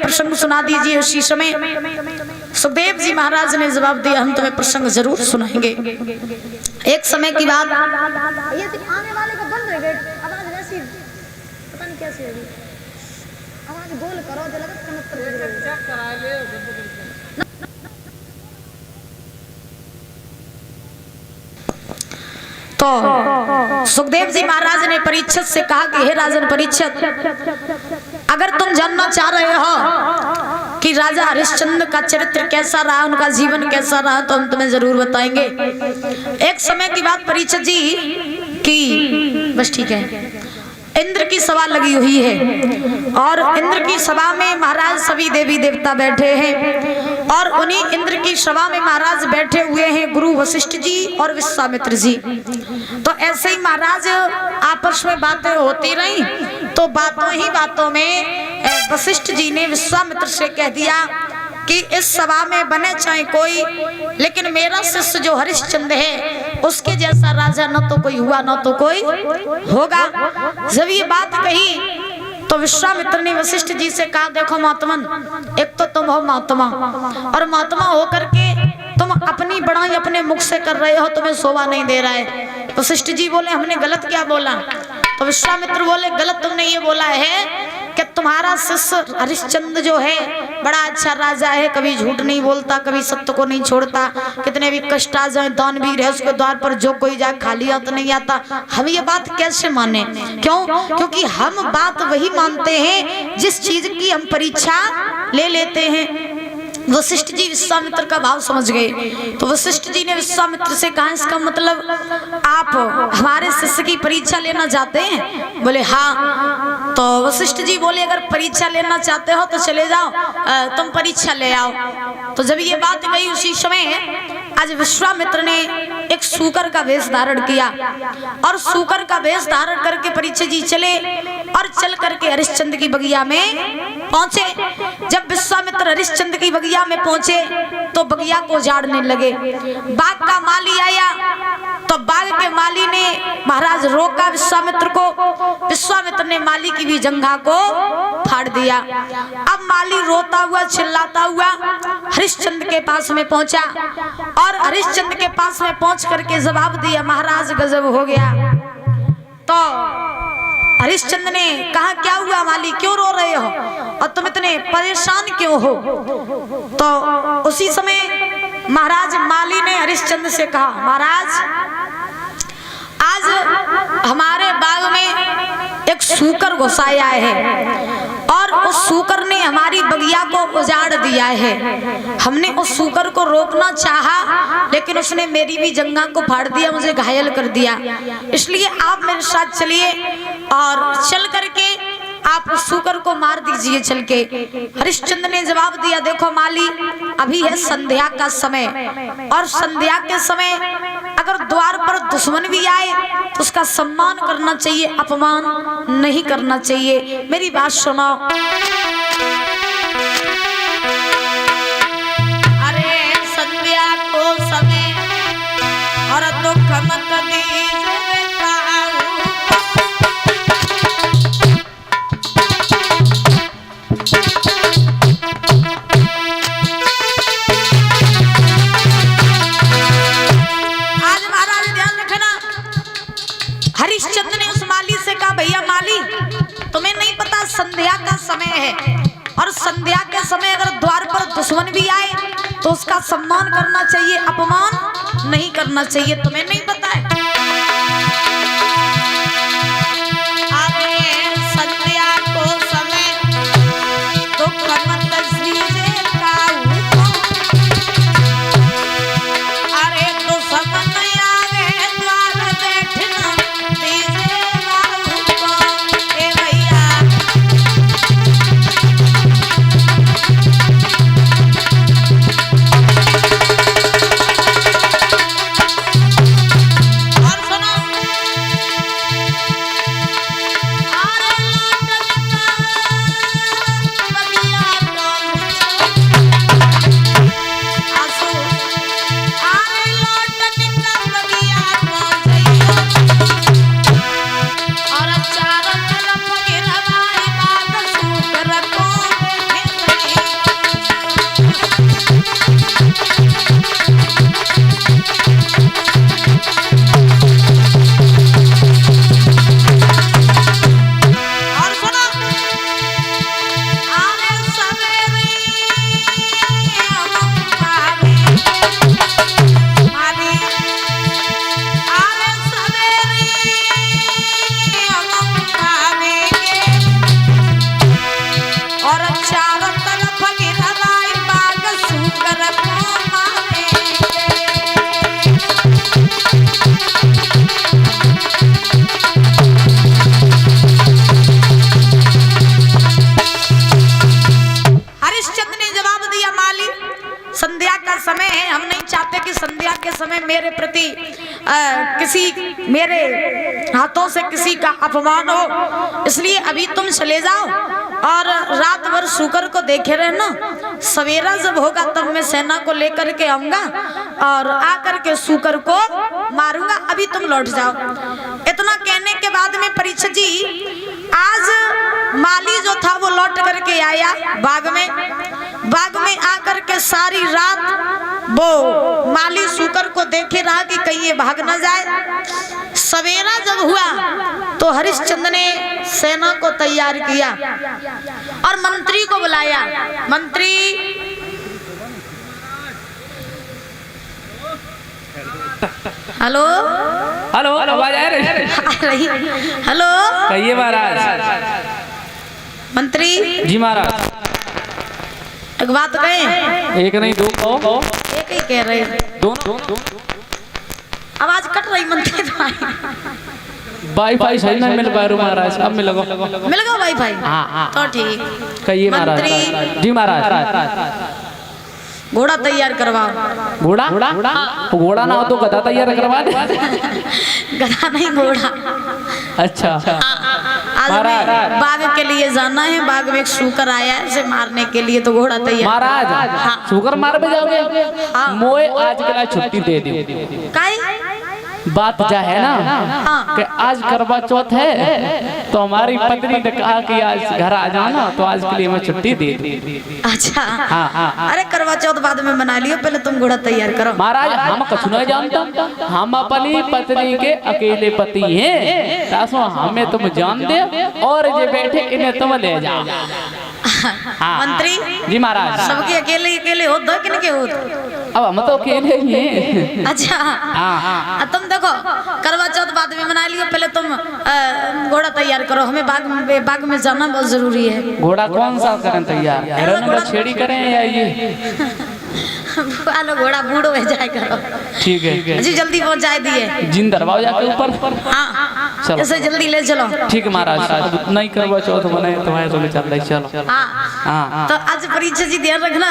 प्रसंग सुना दीजिए। उसी समय सुखदेव जी महाराज ने जवाब दिया, हम तुम्हें प्रसंग जरूर सुनाएंगे। एक समय की बात, ये आने वाले का बंद है गेट, आवाज वैसी पता नहीं कैसे है, आवाज गोल करो तो लगा चेक करा ले। तो सुखदेव जी महाराज ने परीक्षित से कहा कि हे राजन परीक्षित, अगर तुम जानना चाह रहे हो कि राजा हरिश्चंद्र का चरित्र कैसा रहा, उनका जीवन कैसा रहा, तो हम तुम्हें जरूर बताएंगे। एक समय की बात परीक्षित जी की, बस ठीक है, इंद्र की सभा लगी हुई है और इंद्र की सभा में महाराज सभी देवी देवता बैठे हैं और उन्हीं इंद्र की सभा में महाराज बैठे हुए हैं गुरु वशिष्ठ जी और विश्वामित्र जी। तो ऐसे ही महाराज आपस में बातें होती रही, तो बातों ही बातों में वशिष्ठ जी ने विश्वामित्र से कह दिया कि इस सभा में बने चाहे कोई, लेकिन मेरा शिष्य जो हरिश्चंद्र है उसके जैसा राजा न तो कोई हुआ न तो कोई होगा। जब ये बात कही तो विश्वामित्र ने वशिष्ठ जी से कहा, देखो महात्मन, एक तो तुम हो महात्मा और महात्मा होकर के तुम अपनी बड़ाई अपने मुख से कर रहे हो, तुम्हें शोभा नहीं दे रहा है। वशिष्ठ जी बोले, हमने गलत क्या बोला? तो विश्वामित्र बोले, गलत तुमने ये बोला है कि तुम्हारा शिष्य हरिश्चंद्र जो है बड़ा अच्छा राजा है, कभी झूठ नहीं बोलता, कभी सत्य को नहीं छोड़ता, कितने भी कष्ट आ जाए दानवीर है, उसके द्वार पर जो कोई जाए खाली हाथ नहीं आता। हम ये बात कैसे माने? क्यों? क्योंकि हम बात वही मानते हैं जिस चीज की हम परीक्षा ले लेते हैं। वशिष्ठ जी विश्वामित्र का भाव समझ गए, तो वशिष्ठ जी ने विश्वामित्र से कहा, इसका मतलब आप हमारे शिष्य की परीक्षा लेना चाहते हैं? बोले हाँ। तो वशिष्ठ जी बोले, अगर परीक्षा लेना चाहते हो तो चले जाओ, तुम परीक्षा ले आओ। तो जब ये बात गई उसी समय आज विश्वामित्र ने एक सूकर का वेश धारण किया और सूकर का वेश धारण करके परीक्षा जी चले और चल करके हरिश्चंद्र की बगिया में पहुंचे। जब विश्वामित्र हरिश्चंद्र की बगिया में पहुंचे तो बगिया को झाड़ने लगे। बाग का माली आया तो बाग के माली ने महाराज रोका विश्वामित्र को, विश्वामित्र ने माली की भी जंघा को फाड़ दिया। अब माली रोता हुआ चिल्लाता हुआ हरिश्चंद्र के पास में पहुंचा और हरिश्चंद्र के पास में पहुंच करके जवाब दिया, महाराज गजब हो गया। तो हरिश्चंद्र ने कहा, क्या हुआ माली, क्यों रो रहे हो और तुम इतने परेशान क्यों हो? तो उसी समय महाराज माली ने हरिश्चंद्र से कहा, महाराज आज हमारे बाग में एक सूकर घुस आया है और उस सूकर ने हमारी बगिया को उजाड़ दिया है। हमने उस सूकर को रोकना चाहा लेकिन उसने मेरी भी जंघा को फाड़ दिया, मुझे घायल कर दिया। इसलिए आप मेरे साथ चलिए और चल करके आप उस सूकर को मार दीजिए चल के। हरिश्चंद्र ने जवाब दिया, देखो माली, अभी है संध्या का समय और संध्या के समय अगर द्वार पर दुश्मन भी आए तो उसका सम्मान करना चाहिए, अपमान नहीं करना चाहिए। मेरी बात सुनो। अरे संध्या को समय और दुख मत दीजिए, हरिश्चंद्र ने उस माली से कहा, भैया माली, तुम्हें नहीं पता संध्या का समय है और संध्या के समय अगर द्वार पर दुश्मन भी आए तो उसका सम्मान करना चाहिए, अपमान नहीं करना चाहिए, तुम्हें नहीं पता है? अरे संध्या को समय दुख मत दीजिए, अरे दुश्मन आवे द्वार बैठना संध्या का समय है, हम नहीं चाहते कि संध्या के समय मेरे प्रति किसी मेरे हाथों से किसी का अपमान हो, इसलिए अभी तुम चले जाओ और रात भर शुकर को देखे रहना। सवेरा जब होगा तब मैं सेना को लेकर के आऊंगा और आकर के शुकर को मारूंगा, अभी तुम लौट जाओ। इतना कहने के बाद में परीक्षित जी, आज माली जो था वो लौट करके आया बाग में आकर के सारी रात वो माली शुकर को देखे रहा कि कहीं ये भाग न जाए। सवेरा जब हुआ तो हरिश्चंद्र ने सेना को तैयार किया और मंत्री को बुलाया। मंत्री, हेलो हेलो, आवाज आ रही? हेलो, कहिए महाराज। मंत्री जी महाराज। एक बात कहें? एक नहीं दो कहो। एक ही कह रहे, दोनों। आवाज कट रही मंत्री वाईफाई सही नहीं मिल पा रहा महाराज, अब मिल गया वाईफाई। हाँ। तो ठीक। कहिए महाराज। जी महाराज। घोड़ा तैयार करवाओ। घोड़ा? घोड़ा ना हो तो गधा तैयार करवा दे। गधा नहीं, घोड़ा। अच्छा। आज हमें बाघ के लिए जाना है, बाघ में एक शुकर आया है, उसे मारने के लिए, तो घोड़ा तैयार। महाराज शुकर मार पे जाओगे? मोए आज के लिए छुट्टी दे दी। काई बात जा है ना कि आज करवा चौथ है, तो हमारी पत्नी ने कहा कि आज घर आ जाना, तो आज के लिए मैं छुट्टी दे दी। अच्छा। हाँ। अरे करवा चौथ बाद में मना लियो, पहले तुम घोड़ा तैयार करो। महाराज हम कुछ नहीं जानता, हम अपनी पत्नी के अकेले पति हैं, तासो हमें तुम जान दे और ये बैठे इन्हें तुम ले जाओ। मंत्री जी महाराज। सबके अकेले हो दो किनके हो? अब हम तो अकेले ही हैं। अच्छा। तुम देखो करवा चौथ बाद में मना लियो, पहले तुम घोड़ा तैयार करो, हमें बाग में जाना बहुत जरूरी है। घोड़ा कौन सा करें तैयार? हिरण छेड़ी करें या ये? वालो घोड़ा बूढ़ो हो जाए करो। ठीक है जी, जल्दी पहुंचाए दिए। जिन दरबार जाके ऊपर। हाँ चलो ऐसे जल्दी ले चलो। ठीक है महाराज। नहीं करवा चौथ बने तुम्हारे तो चल रही। चलो। हाँ। तो आज परीक्षा जी ध्यान रखना।